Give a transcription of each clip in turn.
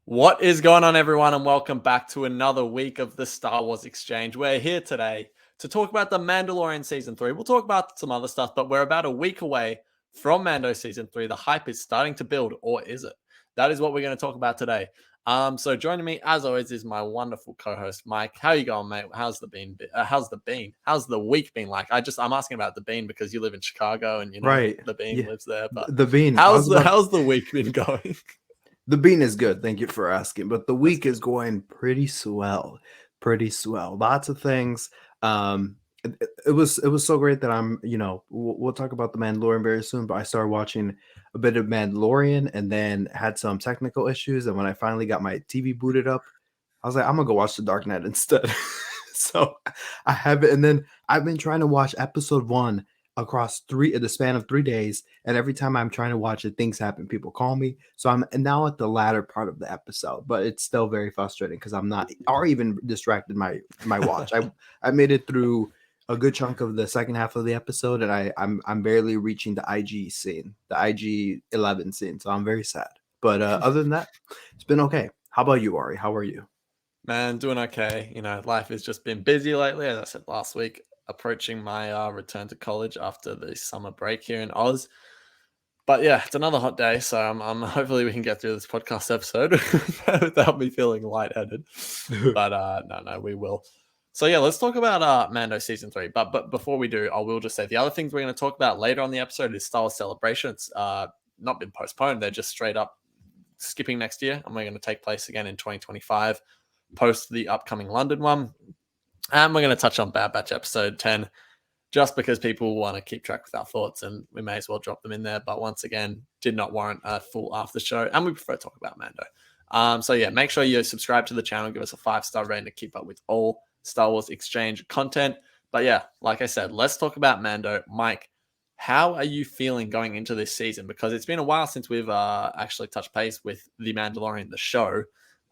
What is going on, everyone, and welcome back to another week of the Star Wars Exchange. We're here today to talk about the Mandalorian Season 3. We'll talk about some other stuff, but we're about a week away from Mando Season 3. The hype is starting to build, or is it? That is what we're going to talk about today. So joining me, as always, is my wonderful co-host, Mike. How you going, mate? How's the week been like? I'm asking about the bean because you live in Chicago and, Right. the bean Yeah. lives there, but The bean. how's the week been going? The bean is good. Thank you for asking. But the That's week good. is going pretty swell. Pretty swell. Lots of things. It was so great that we'll talk about the Mandalorian very soon, but I started watching a bit of Mandalorian and then had some technical issues. And when I finally got my TV booted up, I was like, I'm gonna go watch The Dark Knight instead. So I have it, and then I've been trying to watch episode one across the span of 3 days, and every time I'm trying to watch it, things happen. People call me, so I'm now at the latter part of the episode, but it's still very frustrating because I'm not or even distracted my watch. I made it through a good chunk of the second half of the episode, and I'm barely reaching the IG scene, the IG-11 scene, so I'm very sad. But other than that, it's been okay. How about you, Ari? How are you? Man, doing okay. Life has just been busy lately. As I said last week, approaching my return to college after the summer break here in Oz. But yeah, it's another hot day, so I'm hopefully we can get through this podcast episode without me feeling lightheaded. But no, we will. So yeah, let's talk about Mando season 3. But before we do, I will just say the other things we're going to talk about later on the episode is Star Wars Celebration. It's not been postponed; they're just straight up skipping next year, and we're going to take place again in 2025 post the upcoming London one. And we're going to touch on Bad Batch episode 10 just because people want to keep track with our thoughts and we may as well drop them in there. But once again, did not warrant a full after show. And we prefer to talk about Mando. So yeah, make sure you subscribe to the channel, give us a 5-star rating to keep up with all Star Wars Exchange content. But yeah, like I said, let's talk about Mando. Mike, how are you feeling going into this season? Because it's been a while since we've actually touched base with The Mandalorian, the show.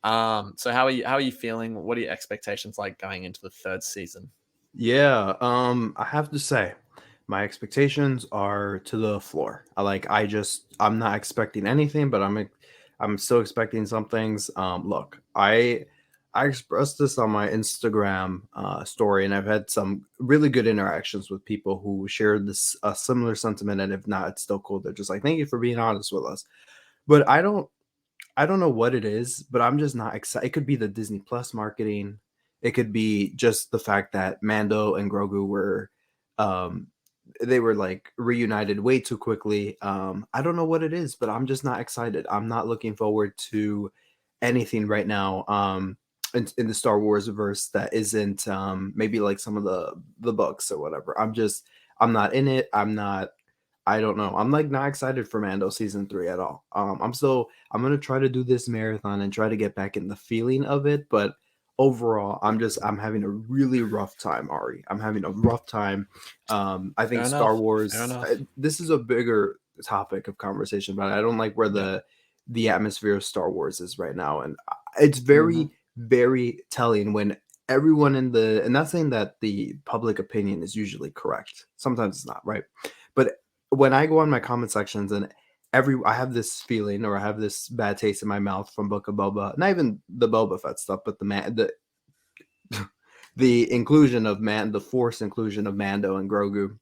So how are you feeling? What are your expectations like going into the third season? Yeah, I have to say, my expectations are to the floor. I'm not expecting anything, but I'm still expecting some things. Look, I expressed this on my Instagram story, and I've had some really good interactions with people who share this a similar sentiment. And if not, it's still cool. They're just like, "Thank you for being honest with us." But I don't know what it is, but I'm just not excited. It could be the Disney Plus marketing. It could be just the fact that Mando and Grogu um, they were like reunited way too quickly. I don't know what it is, but I'm just not excited. I'm not looking forward to anything right now. In the Star Wars verse that isn't maybe like some of the books or whatever. I'm not in it. I don't know. I'm like not excited for Mando season 3 at all. I'm gonna try to do this marathon and try to get back in the feeling of it, but overall, I'm having a really rough time, Ari. I'm having a rough time. I think Fair Star enough. Fair Wars. enough. This is a bigger topic of conversation, but I don't like where Yeah. the atmosphere of Star Wars is right now, and it's Hmm. very telling when everyone in the and not saying that the public opinion is usually correct. Sometimes it's not, right? But when I go on my comment sections and I have this feeling or I have this bad taste in my mouth from Book of Boba, not even the Boba Fett stuff, but the inclusion of the forced inclusion of Mando and Grogu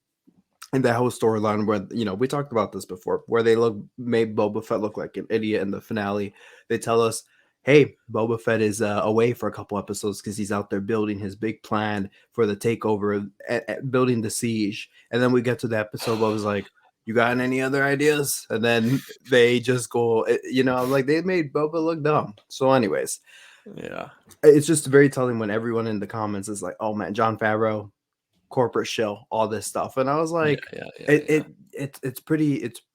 and that whole storyline where we talked about this before, where they made Boba Fett look like an idiot in the finale. They tell us, "Hey, Boba Fett is away for a couple episodes because he's out there building his big plan for the takeover, building the siege." And then we get to the episode where I was like, "You got any other ideas?" And then they just go, like they made Boba look dumb. So, anyways, Yeah. it's just very telling when everyone in the comments is like, "Oh man, John Favreau, corporate shill, all this stuff," and I was Yeah. like, Yeah. Yeah. it Yeah. it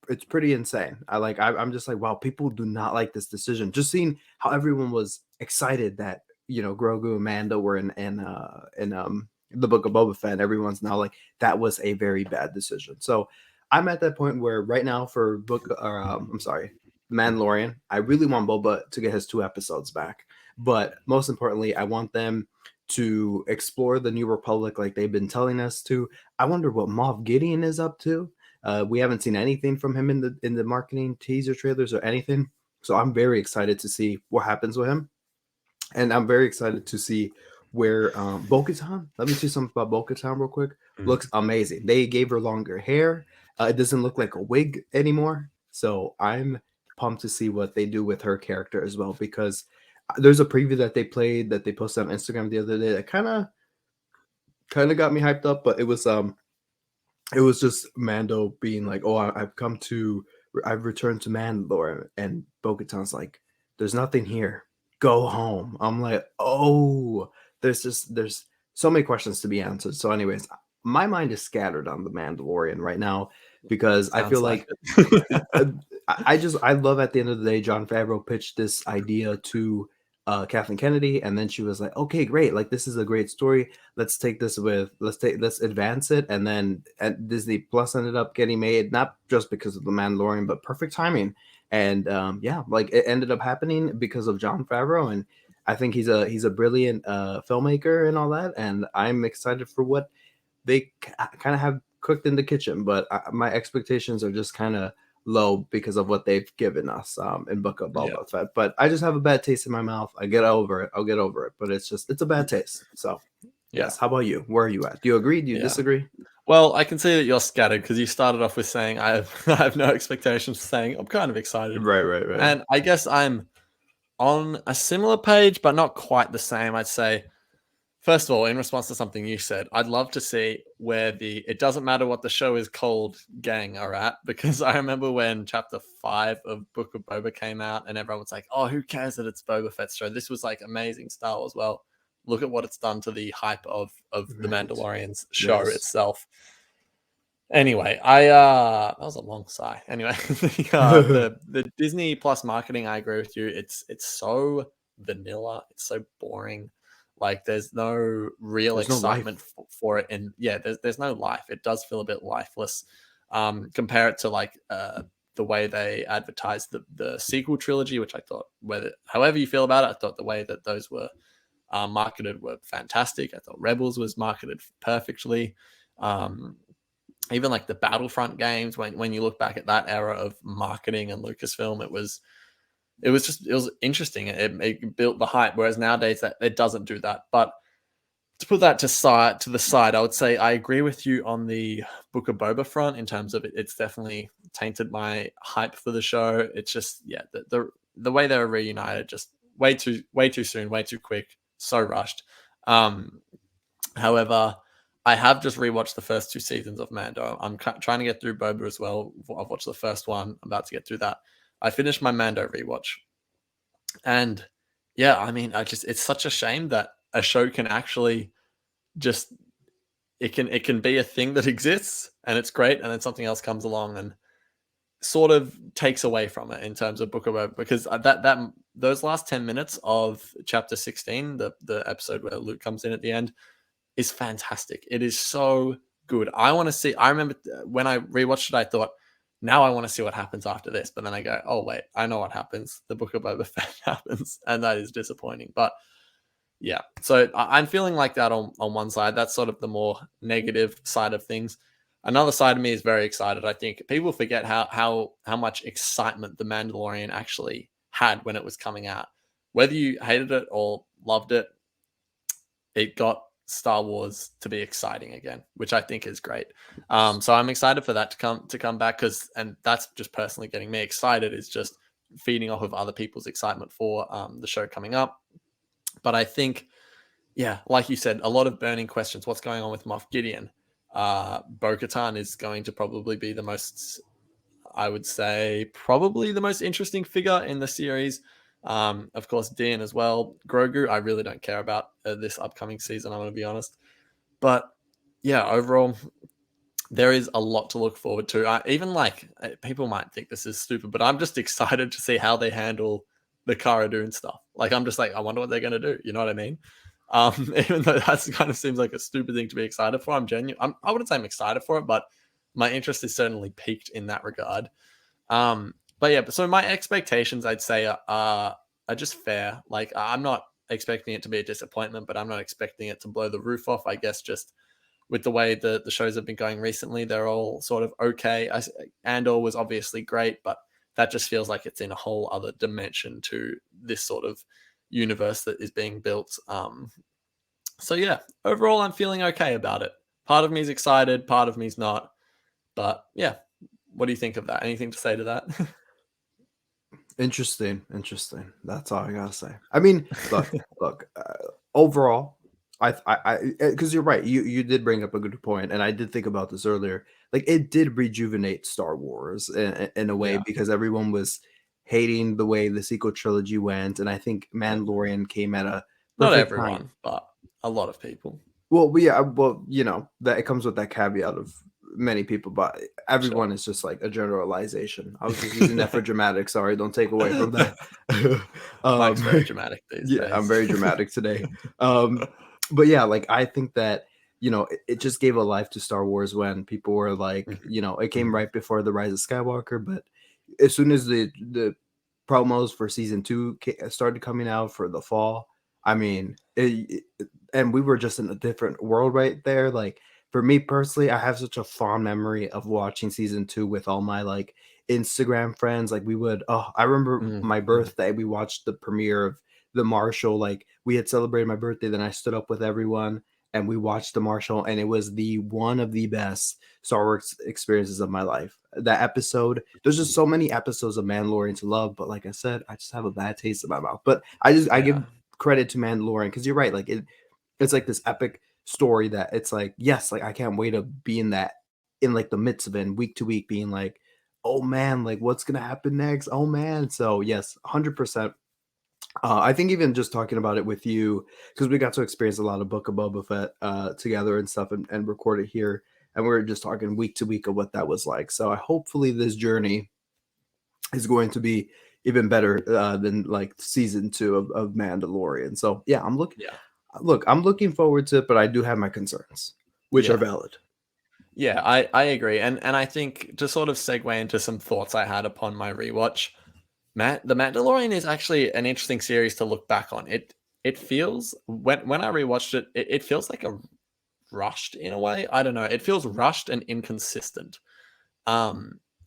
it's pretty insane. I'm just like, wow, people do not like this decision. Just seeing how everyone was excited that Grogu and Mando were in the Book of Boba Fett. Everyone's now like that was a very bad decision. So I'm at that point where right now for I'm sorry, Mandalorian, I really want Boba to get his 2 episodes back, but most importantly, I want them to explore the New Republic like they've been telling us to. I wonder what Moff Gideon is up to. We haven't seen anything from him in the marketing teaser trailers or anything. So I'm very excited to see what happens with him, and I'm very excited to see where Bo-Katan. Let me see something about Bo-Katan real quick. Mm. Looks amazing. They gave her longer hair. It doesn't look like a wig anymore. So I'm pumped to see what they do with her character as well, because there's a preview that they played that they posted on Instagram the other day that kind of got me hyped up, but it was just Mando being like, "Oh, I've returned to Mandalore," and Bo-Katan's like, "There's nothing here. Go home." I'm like, "Oh, there's so many questions to be answered." So, anyways, my mind is scattered on the Mandalorian right now because I feel Sounds like like it. uh, I love at the end of the day, John Favreau pitched this idea to Kathleen Kennedy, and then she was like, "Okay, great! Like this is a great story. Let's advance it." And then Disney Plus ended up getting made, not just because of the Mandalorian, but perfect timing. And yeah, like it ended up happening because of John Favreau, and I think he's a brilliant filmmaker and all that. And I'm excited for what they kind of have cooked in the kitchen, but my expectations are just kind of low because of what they've given us in Book of Yeah. Boba Fett. But I just have a bad taste in my mouth. I get over it. I'll get over it. But it's a bad taste. So Yeah. yes. How about you? Where are you at? Do you agree? Do you Yeah. disagree? Well, I can see that you're scattered because you started off with saying I have I have no expectations, saying I'm kind of excited. Right, right, right. And I guess I'm on a similar page, but not quite the same. I'd say, first of all, in response to something you said, I'd love to see where the it doesn't matter what the show is called gang are at, because I remember when chapter 5 of Book of Boba came out and everyone was like, oh, who cares that it's Boba Fett's show? This was like amazing Star Wars. Well, look at what it's done to the hype of the Right. Mandalorian's show Yes. itself. Anyway, I that was a long sigh. Anyway, the Disney Plus marketing, I agree with you. It's so vanilla. It's so boring. Like there's no real There's no excitement life. for it, and yeah, there's no life. It does feel a bit lifeless. Compare it to like the way they advertised the sequel trilogy, which I thought, whether however you feel about it, I thought the way that those were marketed were fantastic. I thought Rebels was marketed perfectly. Um, Even like the Battlefront games, when you look back at that era of marketing and Lucasfilm, it was interesting. It built the hype, whereas nowadays that it doesn't do that. But to put that to the side, I would say I agree with you on the Book of Boba front in terms of it's definitely tainted my hype for the show. It's just the way they were reunited, just way too soon, way too quick, so rushed. Um, However, I have just rewatched the first 2 seasons of Mando. I'm trying to get through Boba as well. I've watched the first one. I'm about to get through that. I finished my Mando rewatch, and yeah, I mean, it's such a shame that a show can actually just it can be a thing that exists and it's great, and then something else comes along and sort of takes away from it in terms of Book of Boba, because that those last 10 minutes of chapter 16, the episode where Luke comes in at the end, is fantastic. It is so good. I want to see. I remember when I rewatched it, I thought, now I want to see what happens after this. But then I go, oh wait, I know what happens. The Book of Boba Fett happens, and that is disappointing. But yeah, so I'm feeling like that on one side. That's sort of the more negative side of things. Another side of me is very excited. I think people forget how much excitement the Mandalorian actually had when it was coming out. Whether you hated it or loved it, it got Star Wars to be exciting again, which I think is great. So I'm excited for that to come back, and that's just personally getting me excited. Is just feeding off of other people's excitement for the show coming up. But I think, yeah, like you said, a lot of burning questions. What's going on with Moff Gideon? Bo-Katan is going to probably be the most, I would say, probably the most interesting figure in the series. Of course, Dean as well. Grogu, I really don't care about this upcoming season, I'm going to be honest. But yeah, overall, there is a lot to look forward to. Even like people might think this is stupid, but I'm just excited to see how they handle the Cara Dune stuff. Like, I'm just like, I wonder what they're going to do. You know what I mean? Even though that kind of seems like a stupid thing to be excited for, I'm genuine. I wouldn't say I'm excited for it, but my interest is certainly peaked in that regard. But yeah, so my expectations, I'd say, are just fair. Like, I'm not expecting it to be a disappointment, but I'm not expecting it to blow the roof off. I guess just with the way the shows have been going recently, they're all sort of okay. Andor was obviously great, but that just feels like it's in a whole other dimension to this sort of universe that is being built. So yeah, overall, I'm feeling okay about it. Part of me is excited, part of me's not. But yeah, what do you think of that? Anything to say to that? Interesting, interesting. That's all I gotta say. I mean, look. Overall, because you're right. You did bring up a good point, and I did think about this earlier. Like, it did rejuvenate Star Wars in a way Yeah, because everyone was hating the way the sequel trilogy went, and I think yeah. Mandalorian came at a Not perfect time. everyone, but a lot of people. Well, yeah, well, that it comes with that caveat of many people, but Sure. everyone is just like a generalization. I was just using that for dramatic. Sorry, don't take away from that. Mike's um, very dramatic these yeah, I'm days. very dramatic today. But yeah, like I think that it just gave a life to Star Wars when people were like, Mhm, it came mhm. right before the Rise of Skywalker, but as soon as the promos for season two started coming out for the fall, I mean, and we were just in a different world right there. Like for me personally, I have such a fond memory of watching season two with all my like Instagram friends. Like we would, oh, I remember Mm, my mm. birthday. We watched the premiere of the Marshall. Like we had celebrated my birthday, then I stood up with everyone and we watched the Marshall, and it was the one of the best Star Wars experiences of my life. That episode, there's just so many episodes of Mandalorian to love, but like I said, I just have a bad taste in my mouth. But I give Yeah, credit to Mandalorian because you're right. Like it's like this epic story that it's like, yes, like I can't wait to be in that in like the midst of it and week to week being like, oh man, like what's gonna happen next? Oh man. So yes, 100%. I think even just talking about it with you, because we got to experience a lot of Book of Boba Fett together and stuff and record it here. And we were just talking week to week of what that was like. So hopefully this journey is going to be even better than like season two of Mandalorian. So yeah, yeah, I'm looking forward to it, but I do have my concerns, which are yeah. valid. Yeah, I agree. And I think to sort of segue into some thoughts I had upon my rewatch, The Mandalorian is actually an interesting series to look back on. It feels when I rewatched it, it feels like a rushed in a way. I don't know. It feels rushed and inconsistent.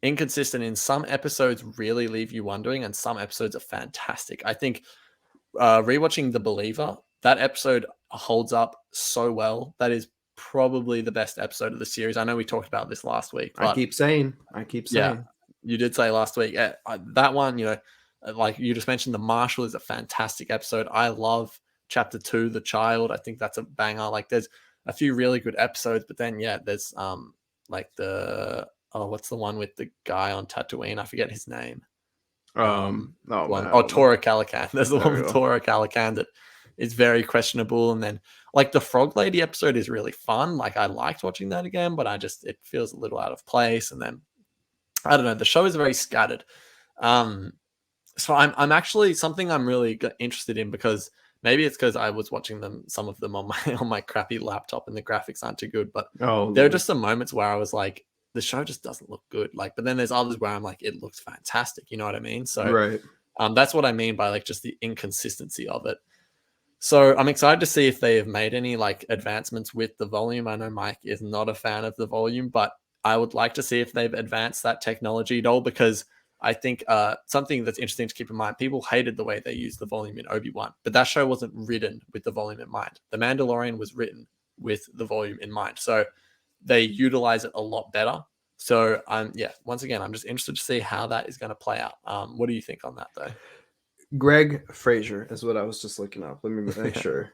Inconsistent in some episodes really leave you wondering, and some episodes are fantastic. I think rewatching The Believer, that episode holds up so well. That is probably the best episode of the series. I know we talked about this last week, but I keep yeah, saying. you did say last week that one. Like you just mentioned, The Marshal is a fantastic episode. I love Chapter 2, The Child. I think that's a banger. Like there's a few really good episodes, but then yeah, there's like the what's the one with the guy on Tatooine? I forget his name. Oh man, One I oh don't know. Tora Calican. There's the There one we with go. Tora Calican that is very questionable. And then like the Frog Lady episode is really fun. Like I liked watching that again, but it feels a little out of place. And then I don't know, the show is very scattered. Um, so I'm actually something I'm really interested in because maybe it's because I was watching some of them on my on my crappy laptop and the graphics aren't too good. But Oh there are Lord. just some moments where I was like, the show just doesn't look good. Like, but then there's others where I'm like, it looks fantastic. You know what I mean? So Right. that's what I mean by like just the inconsistency of it. So I'm excited to see if they have made any like advancements with the volume. I know Mike is not a fan of the volume, but I would like to see if they've advanced that technology at all because I think something that's interesting to keep in mind, people hated the way they used the volume in Obi-Wan, but that show wasn't written with the volume in mind. The Mandalorian was written with the volume in mind. So they utilize it a lot better. So yeah, once again, I'm just interested to see how that is going to play out. What do you think on that though? Greg Fraser is what I was just looking up. Let me make sure.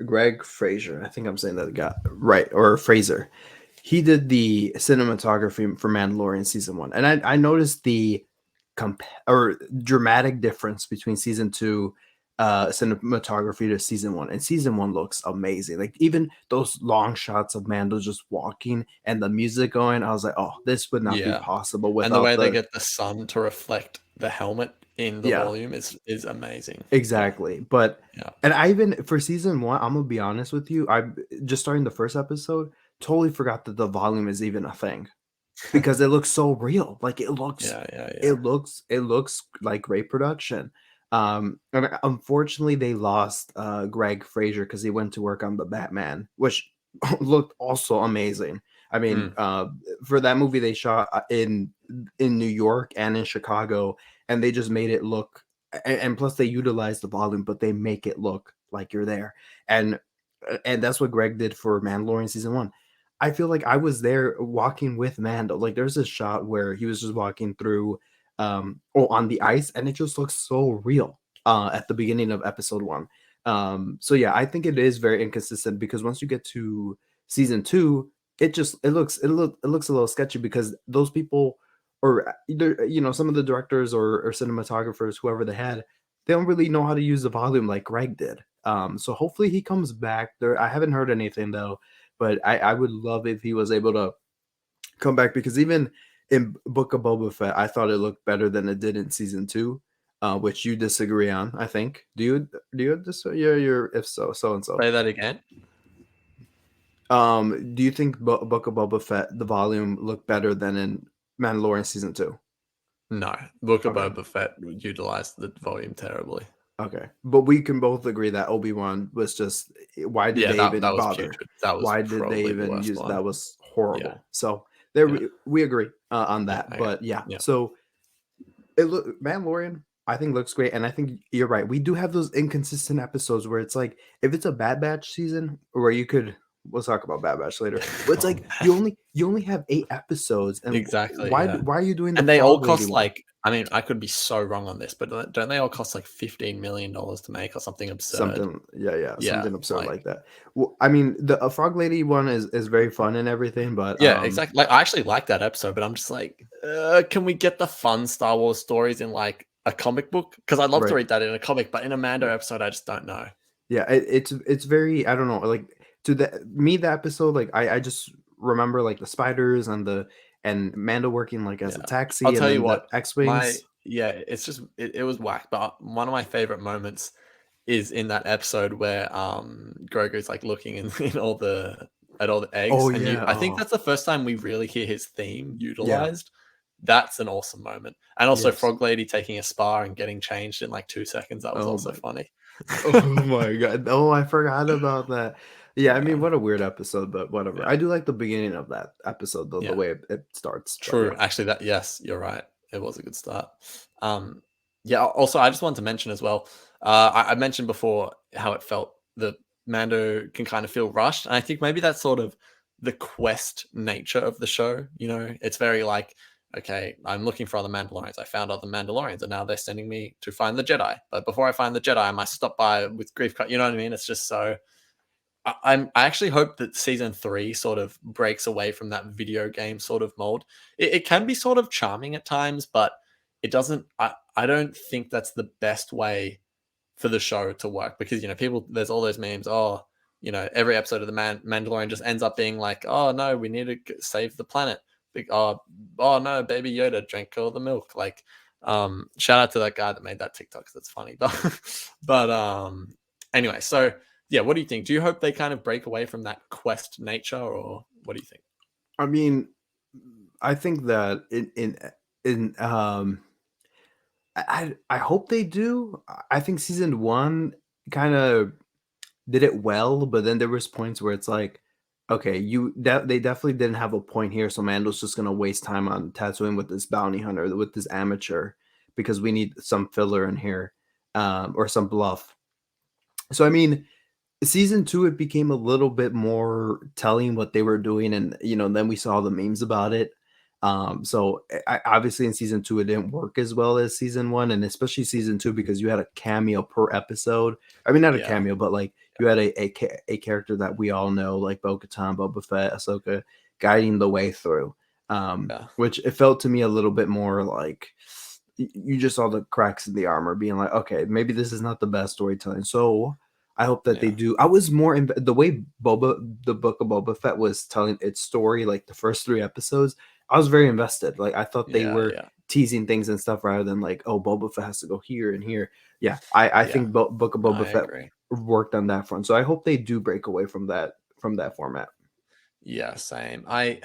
Greg Fraser. I think I'm saying that guy right, or Fraser. He did the cinematography for Mandalorian season one, and I noticed the or dramatic difference between season two cinematography to season one. And season one looks amazing. Like even those long shots of Mando just walking and the music going, I was like, oh, this would not be Yeah. possible And the without way they the get the sun to reflect the helmet in the yeah. volume is amazing. Yeah. Exactly. But Yeah. and I even for season one, I'm gonna be honest with you. I just starting the first episode, totally forgot that the volume is even a thing because it looks so real. Like Yeah, yeah, it yeah. looks like great production. And unfortunately they lost Greg Fraser because he went to work on the Batman, which looked also amazing. I mean, Mm. for that movie they shot in New York and in Chicago, and they just made it look, and plus they utilized the volume, but they make it look like you're there, and and that's what Greg did for Mandalorian season one. I feel like I was there walking with Mando. Like there's a shot where he was just walking through, on the ice, and it just looks so real. At the beginning of episode one. So yeah, I think it is very inconsistent because once you get to season two, it looks a little sketchy because those people, or either some of the directors or cinematographers, whoever they had, they don't really know how to use the volume like Greg did. So hopefully he comes back. There, I haven't heard anything though, but I would love if he was able to come back because even in Book of Boba Fett, I thought it looked better than it did in season two, which you disagree on. I think. Do you disagree? You're if so, so and so. Say that again. Do you think Book of Boba Fett the volume looked better than in Mandalorian season two? No, Book of Okay, Boba Fett utilized the volume terribly. okay, but we can both agree that Obi-Wan was just, why did Yeah, they that even was bother? putrid. That was Why did they probably the even worst use one. that? Was Yeah, horrible. So there yeah, we agree on yeah, that. okay, But yeah, yeah. so it look Mandalorian, I think looks great, and I think you're right. We do have those inconsistent episodes where it's like if it's a Bad Batch season, where you could, we'll talk about Bad Batch later. But it's Oh, like you only have 8 episodes, and exactly, yeah. why are you doing the And they all Frog Lady cost, one? like, I mean, I could be so wrong on this, but don't they all cost, like, $15 million to make or something absurd? Something, yeah, Yeah, something absurd like like that. Well, I mean, the Frog Lady one is very fun and everything, but yeah, exactly. Like, I actually like that episode, but I'm just like, can we get the fun Star Wars stories in, like, a comic book? Because I'd love to right, read that in a comic, but in a Mando yeah. episode, I just don't know. Yeah, it's very, I don't know, like to the episode, like I just remember like the spiders and Mando working like as a Yeah. I'll taxi, and tell you then the what, my X-wings. yeah, it's just it was whack, but one of my favorite moments is in that episode where Grogu's like looking in, in all the at all the eggs, Oh and you yeah, I think oh that's the first time we really hear his theme yeah, utilized. That's an awesome moment. And also yes. Frog Lady taking a spa and getting changed in like 2 seconds. That was Oh also my, funny. oh my god. Oh, I forgot about that. Yeah, I mean, Yeah. what a weird episode, but whatever. I Yeah. do like the beginning of that episode, though, the Yeah. way it starts. But True. yeah, Actually, that yes, you're right. It was a good start. Um, yeah. Also, I just wanted to mention as well. I mentioned before how it felt that Mando can kind of feel rushed, and I think maybe that's sort of the quest nature of the show. You know, it's very like, okay, I'm looking for other Mandalorians. I found other Mandalorians, and now they're sending me to find the Jedi. But before I find the Jedi, I might stop by with grief cut. You know what I mean? It's just so I actually hope that season three sort of breaks away from that video game sort of mold. It can be sort of charming at times, but it doesn't. I don't think that's the best way for the show to work because people. There's all those memes. Oh, every episode of the Mandalorian just ends up being like, oh no, we need to save the planet. Oh no, Baby Yoda drank all the milk. Like, shout out to that guy that made that TikTok. 'Cause that's funny, but anyway, so yeah, what do you think? Do you hope they kind of break away from that quest nature, or what do you think? I mean, I think that in I hope they do. I think season one kind of did it well, but then there was points where it's like, okay, they definitely didn't have a point here, so Mando's just gonna waste time on Tatooine with this bounty hunter, with this amateur, because we need some filler in here, or some bluff. So I mean, season two, it became a little bit more telling what they were doing, and then we saw the memes about it. So obviously in season two, it didn't work as well as season one, and especially season two because you had a cameo per episode. I mean, not a Yeah, cameo, but like you had a character that we all know, like Bo-Katan, Boba Fett, Ahsoka, guiding the way through. yeah, Which it felt to me a little bit more like you just saw the cracks in the armor, being like, okay, maybe this is not the best storytelling. So I hope that they yeah, do. I was more in the way the Book of Boba Fett was telling its story, like the first 3 episodes. I was very invested. Like I thought they yeah, were yeah, teasing things and stuff rather than like, oh, Boba Fett has to go here and here. Yeah, I yeah. think Book of Boba I Fett agree. worked on that front. So I hope they do break away from that format. Yeah, same. I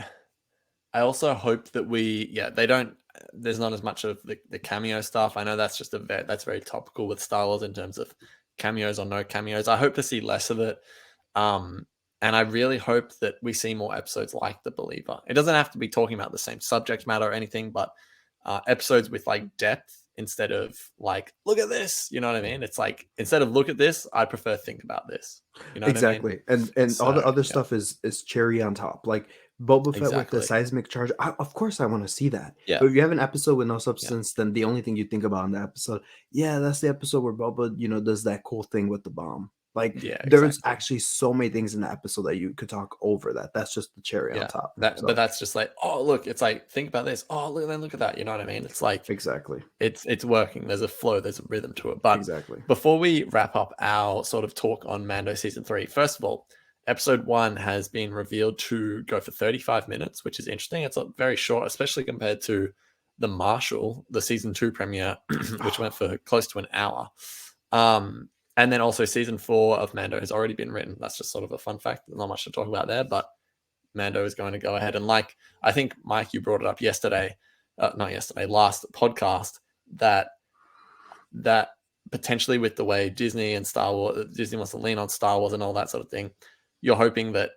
also hope that they don't. There's not as much of the cameo stuff. I know that's just that's very topical with Star Wars in terms of cameos or no cameos. I hope to see less of it. Um, And I really hope that we see more episodes like The Believer. It doesn't have to be talking about the same subject matter or anything, but episodes with like depth instead of like, look at this. You know what I mean? It's like, instead of look at this, I prefer think about this. You know what I mean? Exactly. And all the So, other yeah, stuff is cherry on top. Like Boba Fett with the exactly. seismic charge. Of course I want to see that. Yeah, But if you have an episode with no yeah, substance, then the only thing you think about in the episode, yeah, that's the episode where Boba, does that cool thing with the bomb. Like yeah, there's exactly. actually so many things in the episode that you could talk over that. That's just the cherry on Yeah. top. But So that's just like, oh, look, it's like, think about this. Oh, look at that. You know what I mean? It's like, exactly. it's working. There's a flow, there's a rhythm to it. But Exactly. before we wrap up our sort of talk on Mando season 3, first of all, episode 1 has been revealed to go for 35 minutes, which is interesting. It's very short, especially compared to the Marshall, the season 2 premiere, which went for close to an hour. And then also season 4 of Mando has already been written. That's just sort of a fun fact. There's not much to talk about there, but Mando is going to go ahead. And like, I think, Mike, you brought it up yesterday, not yesterday, last podcast, that potentially with the way Disney and Star Wars, Disney wants to lean on Star Wars and all that sort of thing, you're hoping that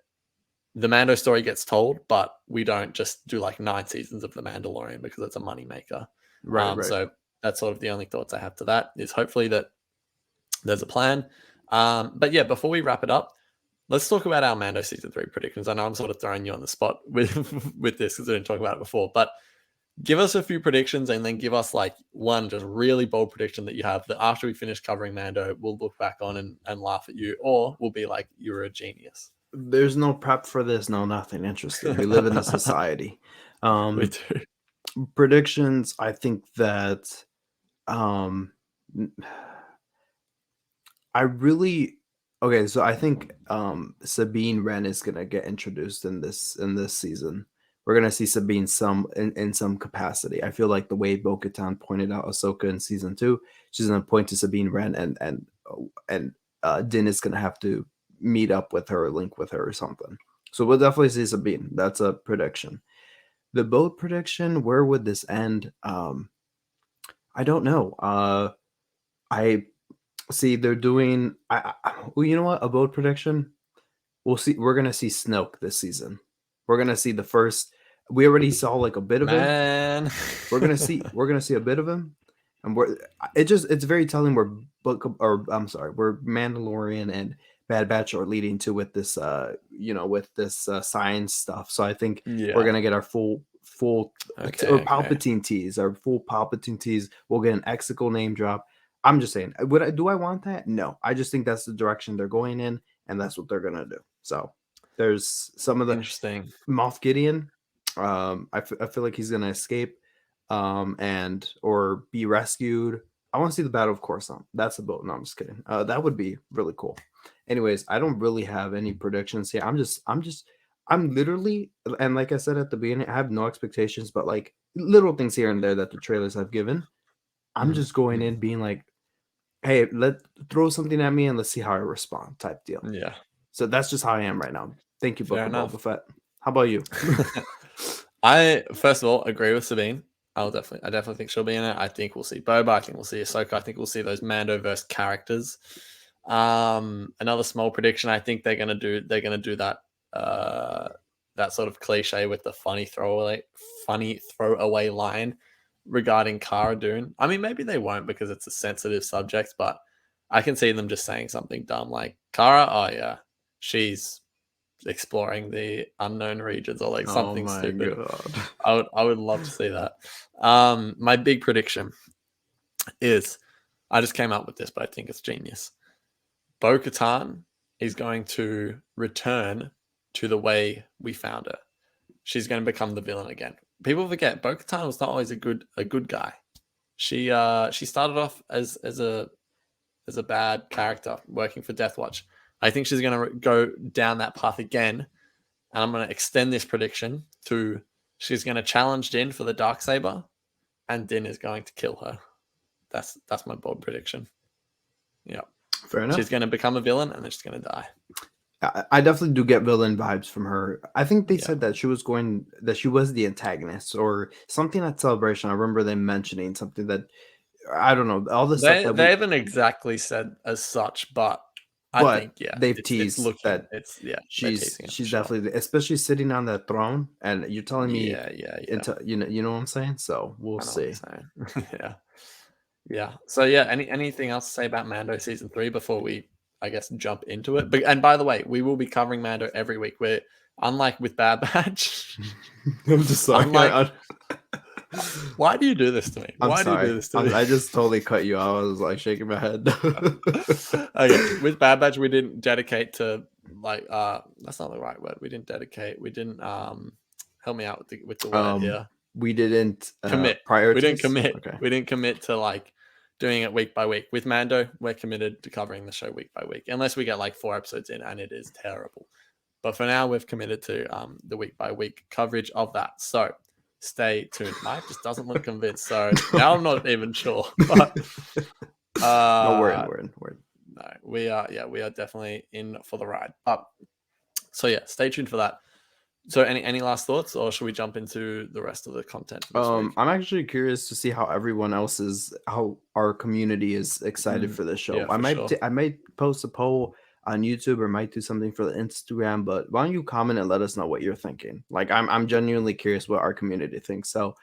the Mando story gets told, but we don't just do like 9 seasons of The Mandalorian because it's a moneymaker. Right, right. So that's sort of the only thoughts I have to that, is hopefully that there's a plan. But yeah, before we wrap it up, let's talk about our Mando season 3 predictions. I know I'm sort of throwing you on the spot with this because we didn't talk about it before, but give us a few predictions and then give us like one just really bold prediction that you have that after we finish covering Mando, we'll look back on and laugh at you, or we'll be like, you're a genius. There's no prep for this, no nothing. Interesting. We live in a society. We Um do. Predictions, I think that um I really okay, so I think Sabine Wren is gonna get introduced in this season. We're gonna see Sabine in some capacity. I feel like the way Bo-Katan pointed out Ahsoka in season 2, she's gonna point to Sabine Wren and Din is gonna have to meet up with her, link with her or something. So we'll definitely see Sabine. That's a prediction. The boat prediction, where would this end? I don't know. I see they're doing. Well, you know what? A boat prediction. We'll see. We're gonna see Snoke this season. We're gonna see the first. We already saw like a bit of him. Man. We're gonna see. We're gonna see a bit of him, and it's very telling where where Mandalorian and Bad Batch are leading to with this with this science stuff. So I think we're Yeah. gonna get our full Okay. Palpatine tease, our full Palpatine tease. We'll get an Exegol name drop. I'm just saying, do I want that? No, I just think that's the direction they're going in, and that's what they're gonna do. So there's some of the Interesting. Moff Gideon. I feel like he's gonna escape, and or be rescued. I want to see the Battle of Coruscant. That's a boat. No, I'm just kidding. That would be really cool. Anyways, I don't really have any predictions here. I'm literally, and like I said at the beginning, I have no expectations, but like little things here and there that the trailers have given. I'm just going in being like, hey, throw something at me and let's see how I respond, type deal. Yeah. So that's just how I am right now. Thank you, Book Fair of enough. Boba Fett. How about you? I first of all agree with Sabine. I definitely think she'll be in it. I think we'll see Boba. I think we'll see Ahsoka. I think we'll see those Mandoverse characters. Another small prediction. I think they're gonna do that that sort of cliche with the funny throwaway line regarding Cara Dune. I mean, maybe they won't because it's a sensitive subject, but I can see them just saying something dumb like, Cara, oh yeah, she's exploring the unknown regions, or like Oh something my stupid. god. I would love to see that. My big prediction is, I just came up with this, but I think it's genius. Bo-Katan is going to return to the way we found her. She's going to become the villain again. People forget Bo-Katan was not always a good guy. She started off as a bad character working for Death Watch. I think she's going to go down that path again, and I'm going to extend this prediction to, she's going to challenge Din for the Darksaber, and Din is going to kill her. That's my bold prediction. Yeah. Fair enough. She's going to become a villain, and then she's going to die. I definitely do get villain vibes from her. I think they said that she was the antagonist or something at Celebration. I remember them mentioning something that, I don't know, all the stuff that they haven't exactly said as such, but I but think they've it's teased looking that they're teasing it for she's sure. definitely, especially sitting on that throne, and you're telling me Yeah. into, you know what I'm saying. So we'll I know what see. you're saying. Yeah. So anything else to say about Mando season 3 before we, I guess, jump into it? But and by the way, we will be covering Mando every week. We're unlike with Bad Batch. I'm just sorry. Unlike, why do you do this to me? I'm Why do you do sorry. this to me? I just totally cut you out. I was like shaking my head. Okay, with Bad Batch, we didn't dedicate to like that's not the right word. We didn't dedicate. We didn't help me out with the word here. We didn't Commit. We didn't prioritize. commit. Okay. We didn't commit to like doing it week by week. With Mando, we're committed to covering the show week by week, unless we get like 4 episodes in and it is terrible. But for now, we've committed to the week by week coverage of that. So stay tuned. Mike just doesn't look convinced. So now I'm not even sure. But No, we're in. no, we are definitely in for the ride. So yeah, stay tuned for that. So any last thoughts, or should we jump into the rest of the content for this week? I'm actually curious to see how how our community is excited for this show. Yeah, for sure. I might post a poll on YouTube, or might do something for the Instagram, but why don't you comment and let us know what you're thinking? Like, I'm genuinely curious what our community thinks. So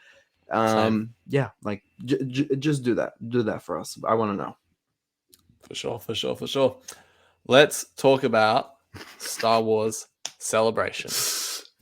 Same. yeah, like just do that for us. I want to know. For sure. Let's talk about Star Wars Celebration.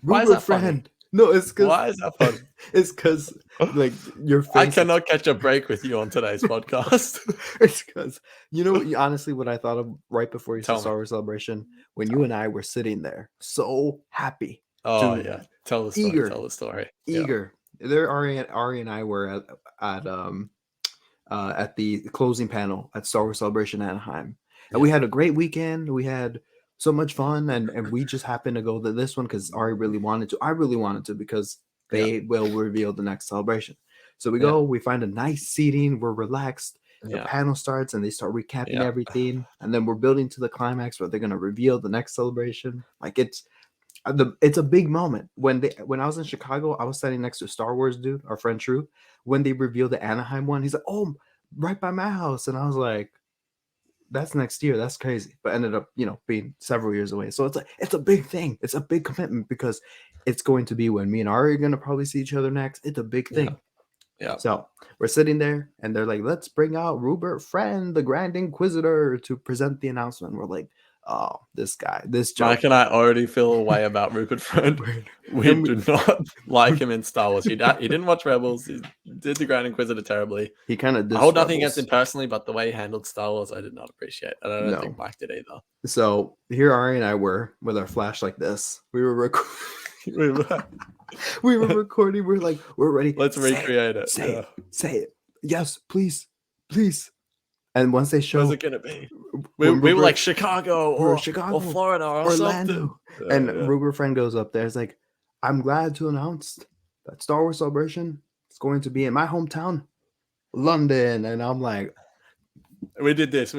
Why is that funny? No, it's because Why is that funny? it's because like your face. I cannot catch a break with you on today's podcast. It's because honestly, what I thought of right before you said Tell me. Star Wars Celebration, when you and I were sitting there, so happy. Oh yeah, tell the story. Eager. Tell the story. Eager. There, Ari and I were at the closing panel at Star Wars Celebration Anaheim, and we had a great weekend. We had so much fun, and we just happened to go to this one because Ari really wanted to. I really wanted to because they will reveal the next celebration. So we go, we find a nice seating, we're relaxed. The panel starts and they start recapping everything, and then we're building to the climax where they're gonna reveal the next celebration. Like it's a big moment. When I was in Chicago, I was standing next to a Star Wars dude, our friend True. When they revealed the Anaheim one, he's like, "Oh, right by my house," and I was like, "That's next year. That's crazy." But ended up, being several years away. So it's a big thing. It's a big commitment because it's going to be when me and Ari are going to probably see each other next. It's a big thing. Yeah. So we're sitting there, and they're like, "Let's bring out Rupert Friend, the Grand Inquisitor, to present the announcement." We're like, "Oh, this guy, this joke." Mike and I already feel a way about Rupert Friend. We do not like him in Star Wars. He didn't watch Rebels. He did the Grand Inquisitor terribly. He kind of. I hold nothing against him personally, but the way he handled Star Wars, I did not appreciate. And I don't think Mike did either. So here Ari and I were with our flash like this. We were recording. We were recording. We're like, we're ready. Let's recreate it. Say it. Yes, please. And once they show, where's it gonna be? We were like Chicago or Florida or Orlando. Something. And Rupert Friend goes up there. It's like, "I'm glad to announce that Star Wars Celebration is going to be in my hometown, London." And I'm like, we did this.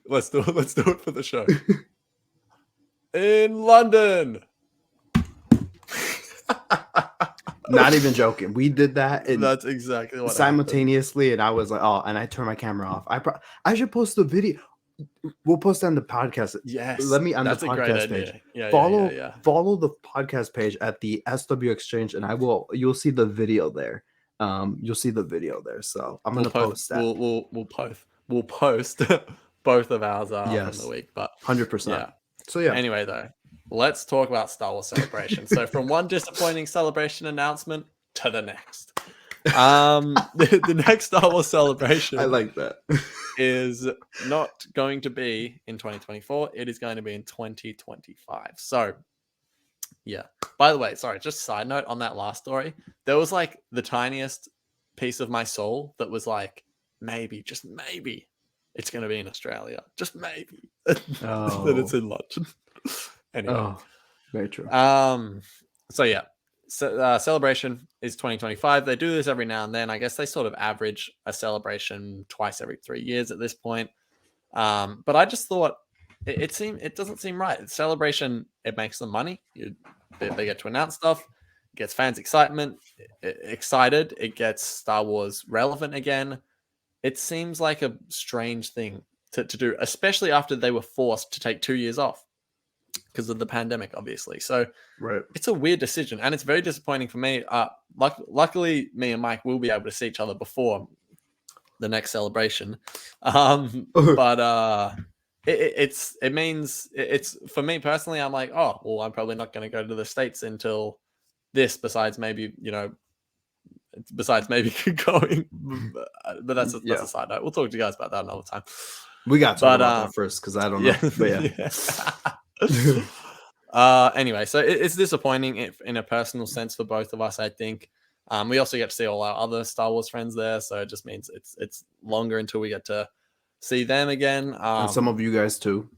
Let's do it for the show. In London. Not even joking. We did that. That's exactly what simultaneously happened. And I was like, "Oh," and I turned my camera off. I should post the video. We'll post on the podcast. Yes. Let me on the podcast page. Follow the podcast page at the SW Exchange, and you'll see the video there. You'll see the video there. So I'm gonna post that. We'll post both of ours in the week, but 100%. Yeah. So yeah. Anyway, though, let's talk about Star Wars Celebration. So from one disappointing celebration announcement to the next. The next Star Wars Celebration, I like that, is not going to be in 2024. It is going to be in 2025. So yeah. By the way, sorry, just side note on that last story, there was like the tiniest piece of my soul that was like, maybe, just maybe, it's going to be in Australia. Just maybe. That it's in London. Anyway. Very true. So yeah. So, celebration is 2025. They do this every now and then. I guess they sort of average a celebration twice every 3 years at this point. But I just thought it doesn't seem right. Celebration, it makes them money. They get to announce stuff. It gets fans excited. It gets Star Wars relevant again. It seems like a strange thing to do, especially after they were forced to take 2 years off because of the pandemic, obviously. So Right. it's a weird decision, and it's very disappointing for me. Luckily, me and Mike will be able to see each other before the next celebration. But it means it's for me personally. I'm like, oh well, I'm probably not going to go to the States until this. Besides maybe going, but that's Yeah. a side note. We'll talk to you guys about that another time. We got to talk But about that first because I don't yeah, know. But yeah. Anyway, so it's disappointing in a personal sense for both of us, I think. We also get to see all our other Star Wars friends there, so it just means it's longer until we get to see them again. And some of you guys too.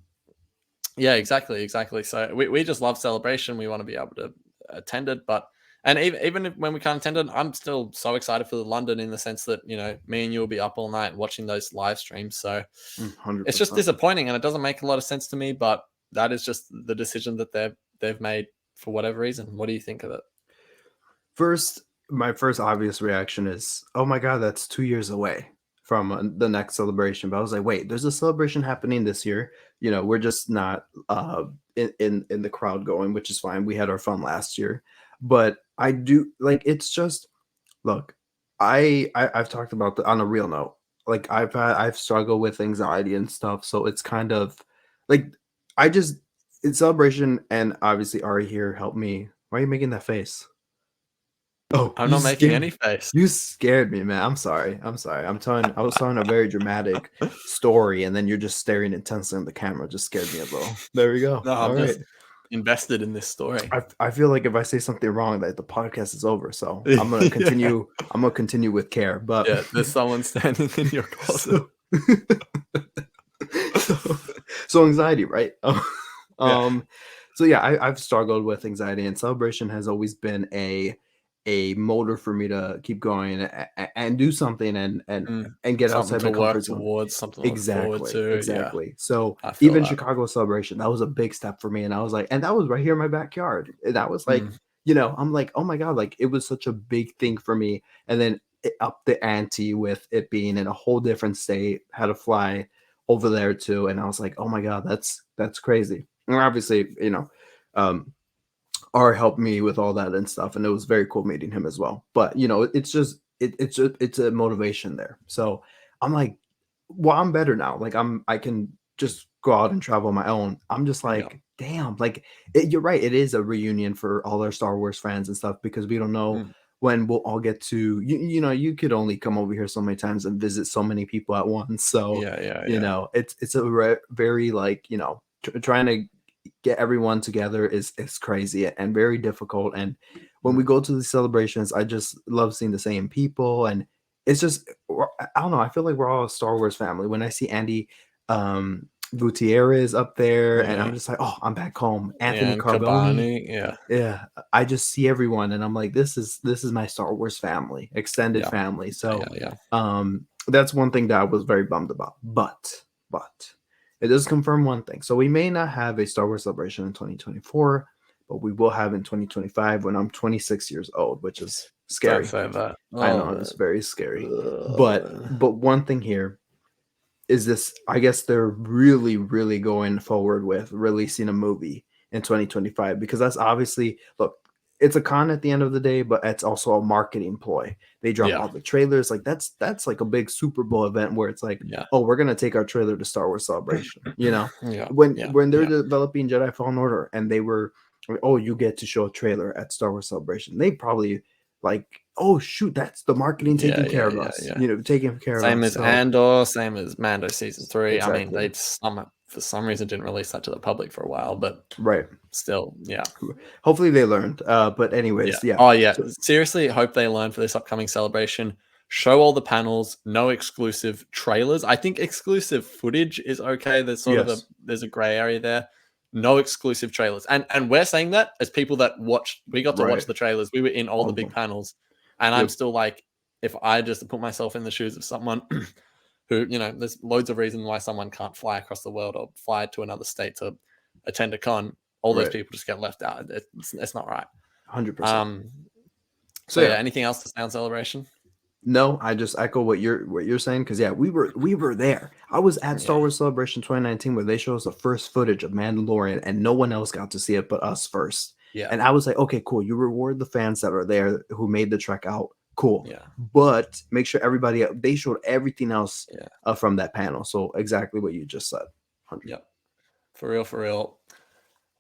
Yeah, exactly. So we just love Celebration. We want to be able to attend it, and even when we can't attend it, I'm still so excited for London in the sense that me and you will be up all night watching those live streams. So 100%. it's just disappointing, and it doesn't make a lot of sense to me. But that is just the decision that they've made for whatever reason. What do you think of it? My first obvious reaction is, oh my God, that's 2 years away from the next celebration. But I was like, wait, there's a celebration happening this year. We're just not in the crowd going, which is fine. We had our fun last year. But I do like, it's just, look, I've talked about on a real note, like I've struggled with anxiety and stuff. So it's kind of like, it's celebration, and obviously Ari here helped me. Why are you making that face? Oh, I'm not making any face. You scared me, man. I'm sorry. I was telling a very dramatic story, and then you're just staring intensely at the camera. Just scared me a little. There we go. No, All I'm right. just invested in this story. I feel like if I say something wrong, that the podcast is over. So I'm gonna continue. Yeah. I'm gonna continue with care. But yeah, there's someone standing in your closet. So anxiety, right? Yeah. So yeah, I've struggled with anxiety, and Celebration has always been a motor for me to keep going and do something and get Something outside to my work comfort zone. towards, something to look forward to. Exactly. Yeah, So I feel even that. Chicago Celebration, that was a big step for me, and I was like, and that was right here in my backyard. And that was like, I'm like, oh my God, like it was such a big thing for me. And then it upped the ante with it being in a whole different state, had to fly over there too, and I was like, oh my God, that's crazy. And obviously, R helped me with all that and stuff, and it was very cool meeting him as well. But it's just it's a motivation there. So I'm like, well, I'm better now. Like I can just go out and travel on my own. I'm just like, damn, like you're right. It is a reunion for all our Star Wars fans and stuff because we don't know when we'll all get to. You could only come over here so many times and visit so many people at once. So it's a very like trying to get everyone together is crazy and very difficult. And when we go to these celebrations, I just love seeing the same people, and it's just I don't know. I feel like we're all a Star Wars family. When I see Andy Gutierrez up there, and I'm just like, oh, I'm back home. Anthony and Carboni, Kabani, yeah. I just see everyone, and I'm like, this is my Star Wars family, extended family. So, that's one thing that I was very bummed about. But it does confirm one thing. So we may not have a Star Wars celebration in 2024, but we will have in 2025 when I'm 26 years old, which is scary. Don't say that. I know it's very scary. But one thing here is this, I guess they're really, really going forward with releasing a movie in 2025 because that's obviously, look, it's a con at the end of the day, but it's also a marketing ploy. They drop all the trailers. Like that's like a big Super Bowl event where it's like, oh, we're gonna take our trailer to Star Wars Celebration. When they're developing Jedi Fallen Order and they were, oh, you get to show a trailer at Star Wars Celebration. They probably like, oh shoot, that's the marketing taking care of us. Taking care of us. Same as Andor, same as Mando season 3. Exactly. I mean, they for some reason didn't release that to the public for a while, but still, hopefully they learned. But anyways, Oh yeah, seriously, hope they learn for this upcoming celebration. Show all the panels, no exclusive trailers. I think exclusive footage is okay. There's sort of there's a gray area there. No exclusive trailers, and we're saying that as people that watched. We got to watch the trailers. We were in all the big panels, and I'm still like, if I just put myself in the shoes of someone who, there's loads of reasons why someone can't fly across the world or fly to another state to attend a con. All those people just get left out. It's not right. 100%. So anything else to say on celebration? No, I just echo what you're saying because yeah, we were there. I was at Yeah, Star Wars Celebration 2019 where they showed us the first footage of Mandalorian, and no one else got to see it but us first. yeah, And I was like, okay, cool. You reward the fans that are there who made the trek out. Cool, yeah, but make sure everybody they showed everything else yeah, from that panel. So exactly what you just said. 100. yeah. For real, for real.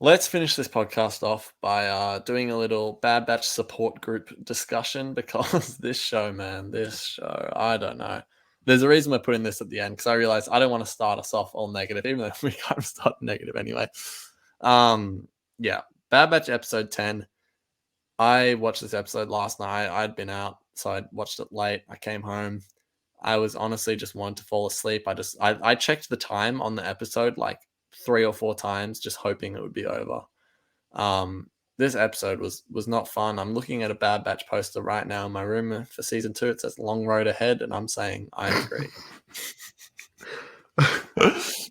Let's finish this podcast off by doing a little Bad Batch support group discussion because this show, man, this show, I don't know. There's a reason we're putting this at the end because I realized I don't want to start us off all negative, even though we kind of start negative anyway. Yeah, Bad Batch episode 10. I watched this episode last night. I'd been out, so I watched it late. I came home. I was honestly just wanting to fall asleep. I checked the time on the episode like 3 or 4 times, just hoping it would be over. Um, this episode was not fun. I'm looking at a Bad Batch poster right now in my room for season 2. It says "Long Road Ahead," and I'm saying I agree.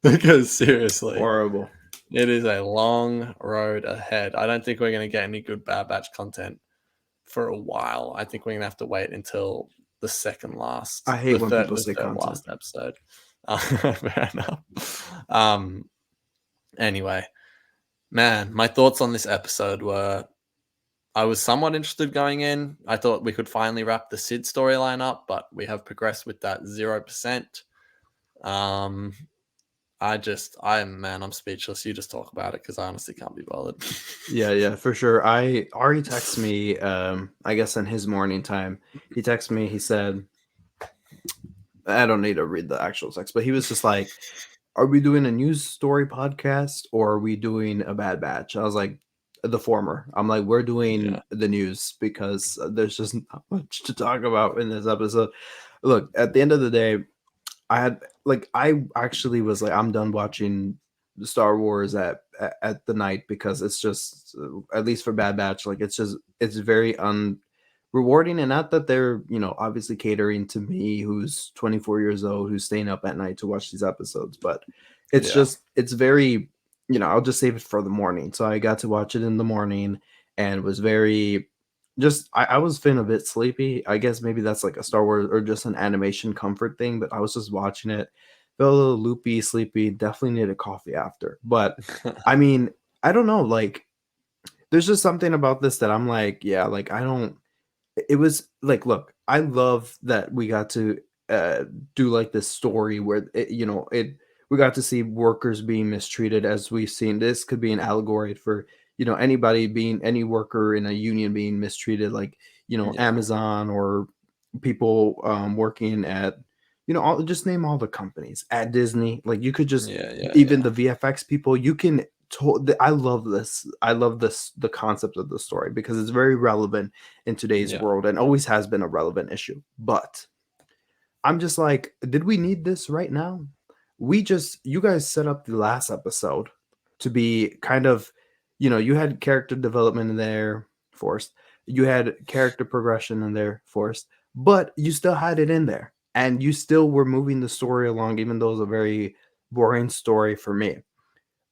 Because seriously, Horrible. it is a long road ahead. I don't think we're going to get any good Bad Batch content for a while. I think we're going to have to wait until the second last, I hate when people the say third content. last episode. Fair enough. Anyway, man, my thoughts on this episode were I was somewhat interested going in. I thought we could finally wrap the Sid storyline up, but we have progressed with that 0%. Um, I'm speechless. You just talk about it because I honestly can't be bothered. Yeah, for sure. Ari texted me, I guess in his morning time. He texted me, he said, I don't need to read the actual text, but he was just like, are we doing a news story podcast or are we doing a Bad Batch? I was like, the former. I'm like, we're doing Yeah, the news because there's just not much to talk about in this episode. Look, at the end of the day, I actually was like, I'm done watching Star Wars at the night because it's just at least for Bad Batch, like it's very rewarding, and not that they're obviously catering to me who's 24 years old who's staying up at night to watch these episodes, but it's yeah, just it's very I'll just save it for the morning. So I got to watch it in the morning and was very just I was feeling a bit sleepy. I guess maybe that's like a Star Wars or just an animation comfort thing, but I was just watching it, felt a little loopy, sleepy, definitely needed coffee after. But I mean, I don't know, like there's just something about this that I'm like, yeah, like I don't it was like, look, I love that we got to do like this story where we got to see workers being mistreated as we've seen. This could be an allegory for anybody being any worker in a union being mistreated, like yeah, Amazon or people working at just name all the companies at Disney. Like you could just yeah, yeah, even yeah, the VFX people, you can I love this. I love this the concept of the story because it's very relevant in today's yeah. world and always has been a relevant issue. But I'm just like, did we need this right now? You guys set up the last episode to be kind of, you had character development in there forced. You had character progression in there forced, but you still had it in there and you still were moving the story along, even though it was a very boring story for me,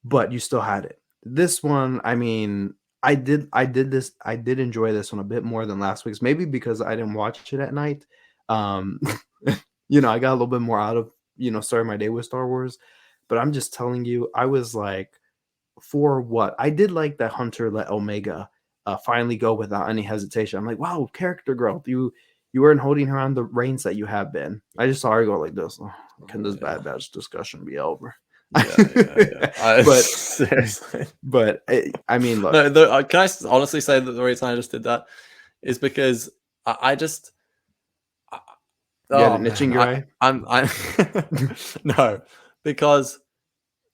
but you still had it. This one, I mean, I did enjoy this one a bit more than last week's, maybe because I didn't watch it at night. Um, I got a little bit more out of, starting my day with Star Wars. But I'm just telling you, I was like, for what? I did like that Hunter let Omega finally go without any hesitation. I'm like, wow, character growth. You weren't holding her on the reins that you have been. I just saw her go like this. "Oh, can this Yeah. Bad Batch discussion be over?" Yeah. I but seriously. I mean, look, No, can I honestly say that the reason I just did that is because I just, I- you had oh an itching man, your eye. I, no, because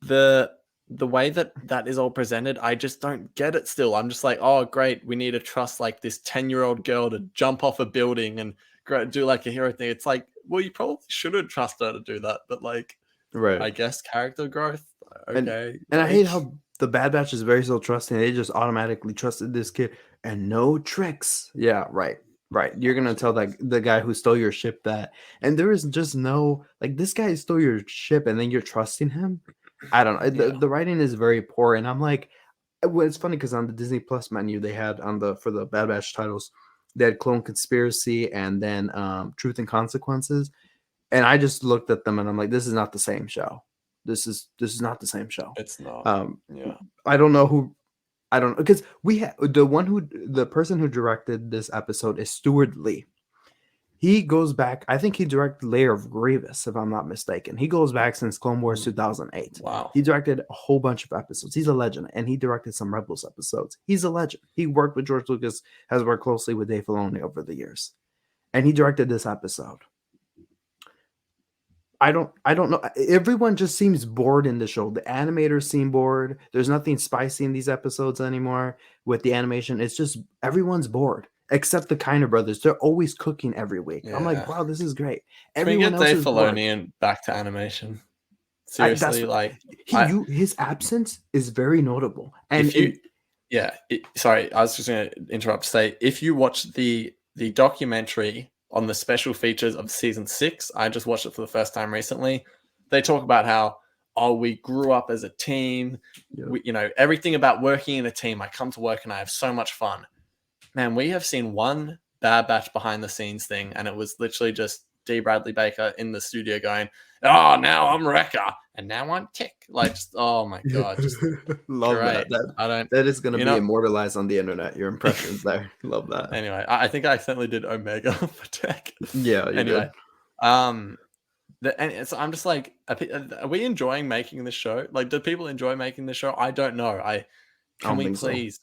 the the way that is all presented, I just don't get it. Still, I'm just like, oh great, we need to trust like this 10-year-old girl to jump off a building and do like a hero thing. It's like, well, you probably shouldn't trust her to do that, but like, Right. I guess character growth. And Okay, and I like, hate how the Bad Batch is very so trusting. They just automatically trusted this kid and no tricks. Yeah, right. Right. You're gonna tell that the guy who stole your ship that, and there is just no like this guy stole your ship and then you're trusting him. I don't know. The, yeah, the writing is very poor, and I'm like, well, it's funny because on the Disney Plus menu they had on the for the Bad Batch titles, they had Clone Conspiracy and then Truth and Consequences. And I just looked at them and I'm like, this is not the same show. This is not the same show. It's not. Um, Yeah. I don't know who. I don't know because the person who directed this episode is Stuart Lee. He goes back. I think he directed Lair of Grievous, if I'm not mistaken. He goes back since Clone Wars 2008. Wow. He directed a whole bunch of episodes. He's a legend, and he directed some Rebels episodes. He's a legend. He worked with George Lucas, has worked closely with Dave Filoni over the years, and he directed this episode. I don't know. Everyone just seems bored in the show. The animators seem bored. There's nothing spicy in these episodes anymore with the animation. It's just everyone's bored except the Kiner brothers. They're always cooking every week. I'm like, Yeah. wow, this is great. Can we Everyone get else Dave is bored. Filoni and back to animation? Seriously, His absence is very notable. And sorry, I was just going to interrupt to say, if you watch the documentary on the special features of season 6, I just watched it for the first time recently. They talk about how, we grew up as a team. Yep. Everything about working in a team. I come to work and I have so much fun. Man, we have seen one Bad Batch behind the scenes thing, and it was literally just D. Bradley Baker in the studio going, "Oh, now I'm Wrecker, and now I'm Tick." Like, just, oh my god, just love great. That is going to be immortalized on the internet. Your impressions there, love that. Anyway, I think I accidentally did Omega for Tech. Yeah. Anyway, I'm just like, are we enjoying making this show? Like, do people enjoy making this show? I don't know. Can we please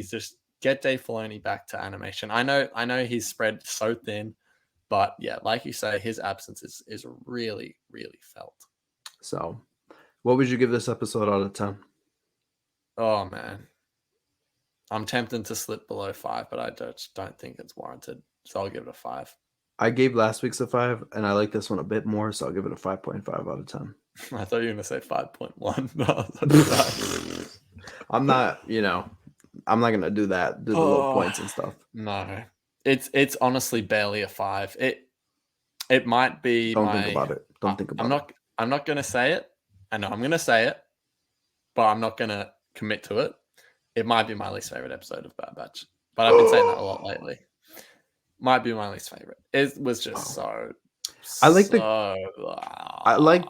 just get Dave Filoni back to animation? I know he's spread so thin, but yeah, like you say, his absence is really, really felt. So, what would you give this episode out of 10? Oh man, I'm tempted to slip below 5, but I don't think it's warranted. So I'll give it a 5. I gave last week's a 5, and I like this one a bit more, so I'll give it a 5.5 out of 10. I thought you were going to say 5.1. No, I'm not, I'm not going to do that, do the little points and stuff. No. It's honestly barely a 5. It might be Don't think about it. Don't think about it. I'm not going to say it. I know I'm going to say it, but I'm not going to commit to it. It might be my least favorite episode of Bad Batch, but I've been saying that a lot lately. Might be my least favorite. It was just I like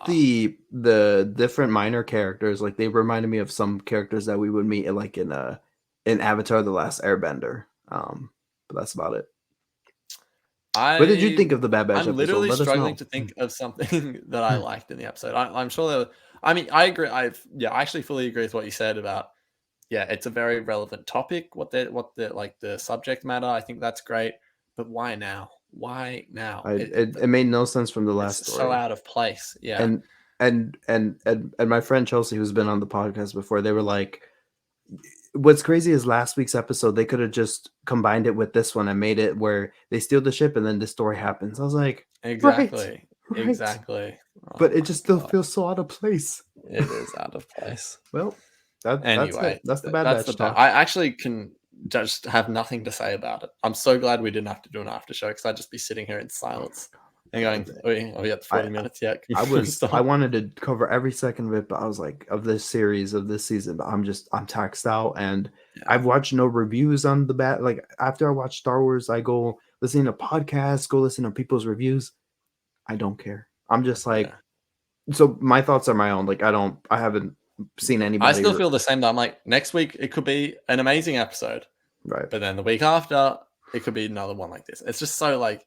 the different minor characters. Like, they reminded me of some characters that we would meet in Avatar: The Last Airbender. But that's about it. What did you think of the Bad Batch episode? I'm literally struggling to think of something that I liked in the episode. I'm sure I agree. I actually fully agree with what you said about, it's a very relevant topic. What the subject matter. I think that's great. But why now? Why now? It made no sense from the last story. So out of place. Yeah. And my friend Chelsea, who's been on the podcast before, they were like, what's crazy is last week's episode, they could have just combined it with this one and made it where they steal the ship and then the story happens. I was like, exactly. Right. Exactly. But it just still feels so out of place. It is out of place. Well, anyway, that's the Bad Batch. I actually can just have nothing to say about it. I'm so glad we didn't have to do an after show, because I'd just be sitting here in silence and going, "Are we at 40 minutes yet?" I wanted to cover every second of it, but I was like, of this series, of this season, but I'm taxed out, and I've watched no reviews on the bat. Like, after I watch Star Wars, I go listen to podcasts, go listen to people's reviews. I don't care. I'm just like, so my thoughts are my own. Like, I haven't seen anybody. I still feel the same. Though. I'm like, next week it could be an amazing episode, right? But then the week after it could be another one like this. It's just so like,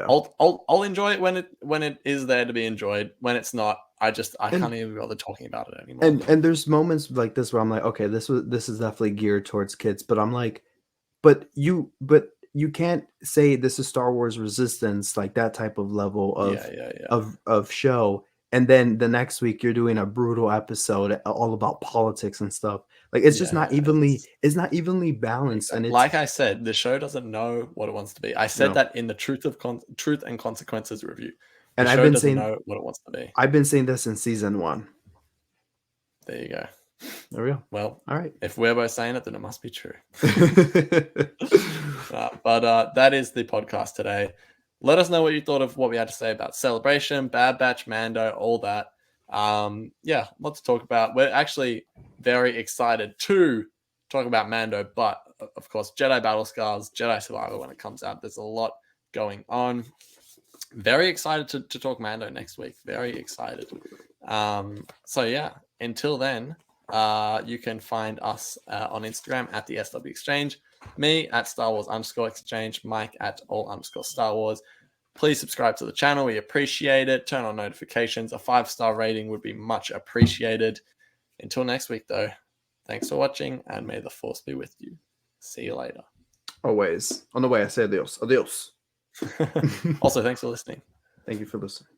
I'll enjoy it when it is there to be enjoyed. When it's not, I can't even bother talking about it anymore. And there's moments like this where I'm like, okay, this is definitely geared towards kids, but I'm like, but you can't say this is Star Wars Resistance, like that type of level of show. And then the next week you're doing a brutal episode all about politics and stuff. Like, it's just not evenly. It's not evenly balanced. And it's, like I said, the show doesn't know what it wants to be. I said that in the Truth and Consequences review. And I've been saying know what it wants to be. I've been saying this in season 1. There you go. There we go. Well, all right. If we're both saying it, then it must be true. But that is the podcast today. Let us know what you thought of what we had to say about Celebration, Bad Batch, Mando, all that. Lots to talk about. We're actually very excited to talk about Mando, but of course, Jedi Battle Scars, Jedi Survivor when it comes out. There's a lot going on. Very excited to talk Mando next week. Very excited. So yeah, until then, you can find us on Instagram at the SW Exchange, me at Star Wars _exchange, Mike at all _Star Wars. Please subscribe to the channel. We appreciate it. Turn on notifications. A 5-star rating would be much appreciated. Until next week, though, thanks for watching, and may the Force be with you. See you later. Always. On the way, I say adios. Adios. Also, thanks for listening. Thank you for listening.